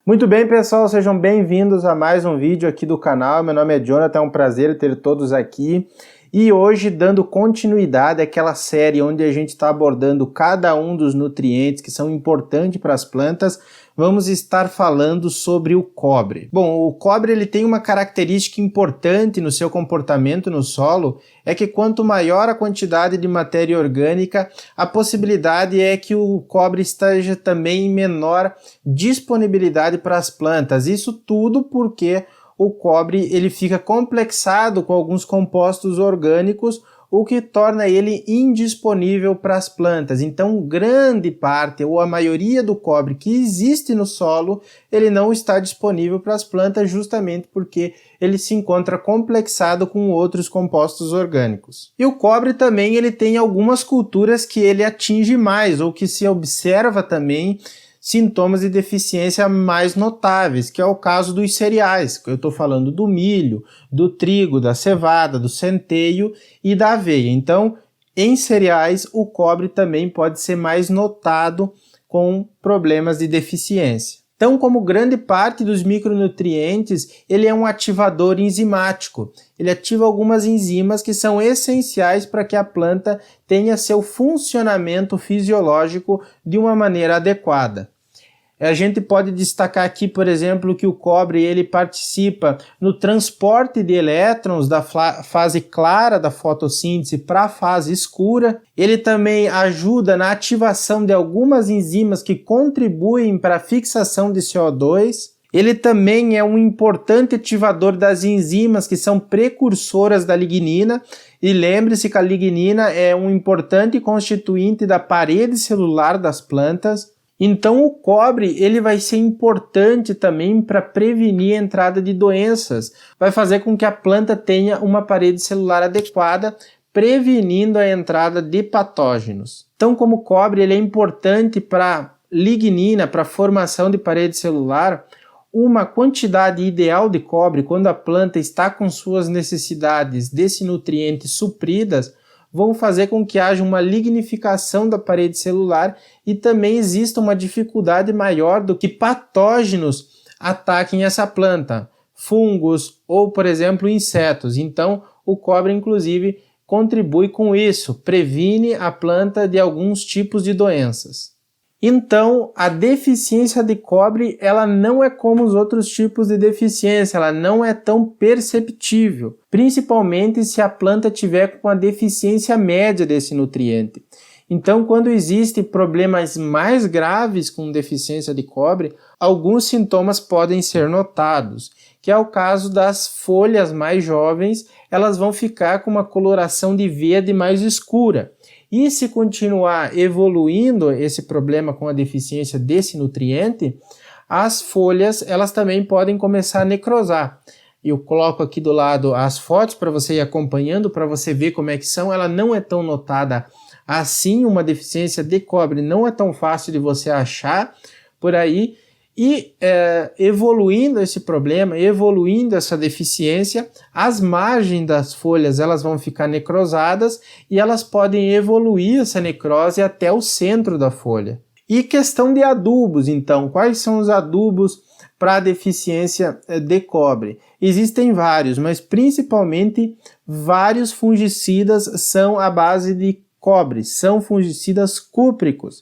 Muito bem, pessoal, sejam bem-vindos a mais um vídeo aqui do canal. Meu nome é Jonathan, é um prazer ter todos aqui. E hoje, dando continuidade àquela série onde a gente está abordando cada um dos nutrientes que são importantes para as plantas, vamos estar falando sobre o cobre. Bom, o cobre ele tem uma característica importante no seu comportamento no solo, é que quanto maior a quantidade de matéria orgânica, a possibilidade é que o cobre esteja também em menor disponibilidade para as plantas. Isso tudo porque o cobre ele fica complexado com alguns compostos orgânicos, o que torna ele indisponível para as plantas. Então, grande parte ou a maioria do cobre que existe no solo, ele não está disponível para as plantas justamente porque ele se encontra complexado com outros compostos orgânicos. E o cobre também ele tem algumas culturas que ele atinge mais ou que se observa também sintomas de deficiência mais notáveis, que é o caso dos cereais. Eu estou falando do milho, do trigo, da cevada, do centeio e da aveia. Então, em cereais, o cobre também pode ser mais notado com problemas de deficiência. Então, como grande parte dos micronutrientes, ele é um ativador enzimático. Ele ativa algumas enzimas que são essenciais para que a planta tenha seu funcionamento fisiológico de uma maneira adequada. A gente pode destacar aqui, por exemplo, que o cobre ele participa no transporte de elétrons da fase clara da fotossíntese para a fase escura. Ele também ajuda na ativação de algumas enzimas que contribuem para a fixação de CO2. Ele também é um importante ativador das enzimas que são precursoras da lignina. E lembre-se que a lignina é um importante constituinte da parede celular das plantas. Então o cobre ele vai ser importante também para prevenir a entrada de doenças, vai fazer com que a planta tenha uma parede celular adequada, prevenindo a entrada de patógenos. Então como o cobre ele é importante para lignina, para a formação de parede celular, uma quantidade ideal de cobre quando a planta está com suas necessidades desse nutriente supridas, vão fazer com que haja uma lignificação da parede celular e também exista uma dificuldade maior do que patógenos ataquem essa planta, fungos ou, por exemplo, insetos. Então, o cobre, inclusive, contribui com isso, previne a planta de alguns tipos de doenças. Então, a deficiência de cobre, ela não é como os outros tipos de deficiência, ela não é tão perceptível, principalmente se a planta tiver com a deficiência média desse nutriente. Então, quando existem problemas mais graves com deficiência de cobre, alguns sintomas podem ser notados, que é o caso das folhas mais jovens, elas vão ficar com uma coloração de verde mais escura. E se continuar evoluindo esse problema com a deficiência desse nutriente, as folhas elas também podem começar a necrosar. Eu coloco aqui do lado as fotos para você ir acompanhando, para você ver como é que são. Ela não é tão notada assim, uma deficiência de cobre não é tão fácil de você achar por aí. E evoluindo esse problema, evoluindo essa deficiência, as margens das folhas elas vão ficar necrosadas e elas podem evoluir essa necrose até o centro da folha. E questão de adubos, então, quais são os adubos para a deficiência de cobre? Existem vários, mas principalmente vários fungicidas são à base de cobre, são fungicidas cúpricos.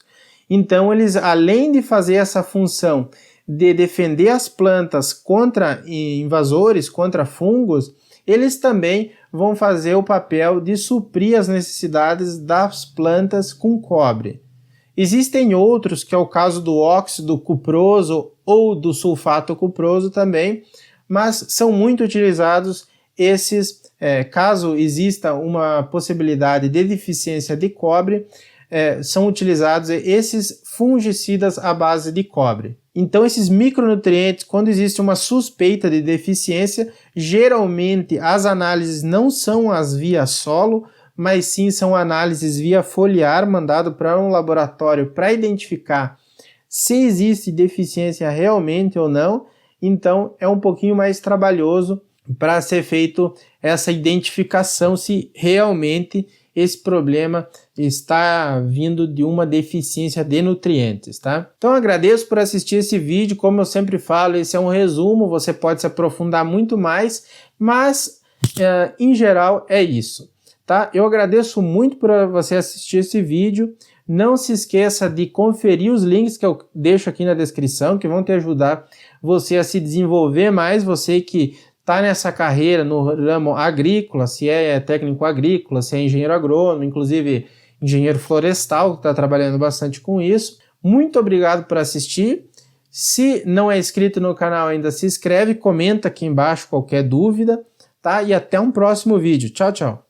Então, eles, além de fazer essa função de defender as plantas contra invasores, contra fungos, eles também vão fazer o papel de suprir as necessidades das plantas com cobre. Existem outros, que é o caso do óxido cuproso ou do sulfato cuproso também, mas são muito utilizados esses, caso exista uma possibilidade de deficiência de cobre, são utilizados esses fungicidas à base de cobre. Então esses micronutrientes, quando existe uma suspeita de deficiência, geralmente as análises não são as via solo, mas sim são análises via foliar, mandado para um laboratório para identificar se existe deficiência realmente ou não. Então é um pouquinho mais trabalhoso para ser feito essa identificação se realmente esse problema está vindo de uma deficiência de nutrientes, tá? Então agradeço por assistir esse vídeo. Como eu sempre falo, esse é um resumo, você pode se aprofundar muito mais, mas em geral é isso, tá? Eu agradeço muito por você assistir esse vídeo. Não se esqueça de conferir os links que eu deixo aqui na descrição, que vão te ajudar você a se desenvolver mais, você que está nessa carreira no ramo agrícola, se é técnico agrícola, se é engenheiro agrônomo, inclusive engenheiro florestal, que está trabalhando bastante com isso. Muito obrigado por assistir. Se não é inscrito no canal ainda, se inscreve, comenta aqui embaixo qualquer dúvida, tá? E até um próximo vídeo. Tchau, tchau!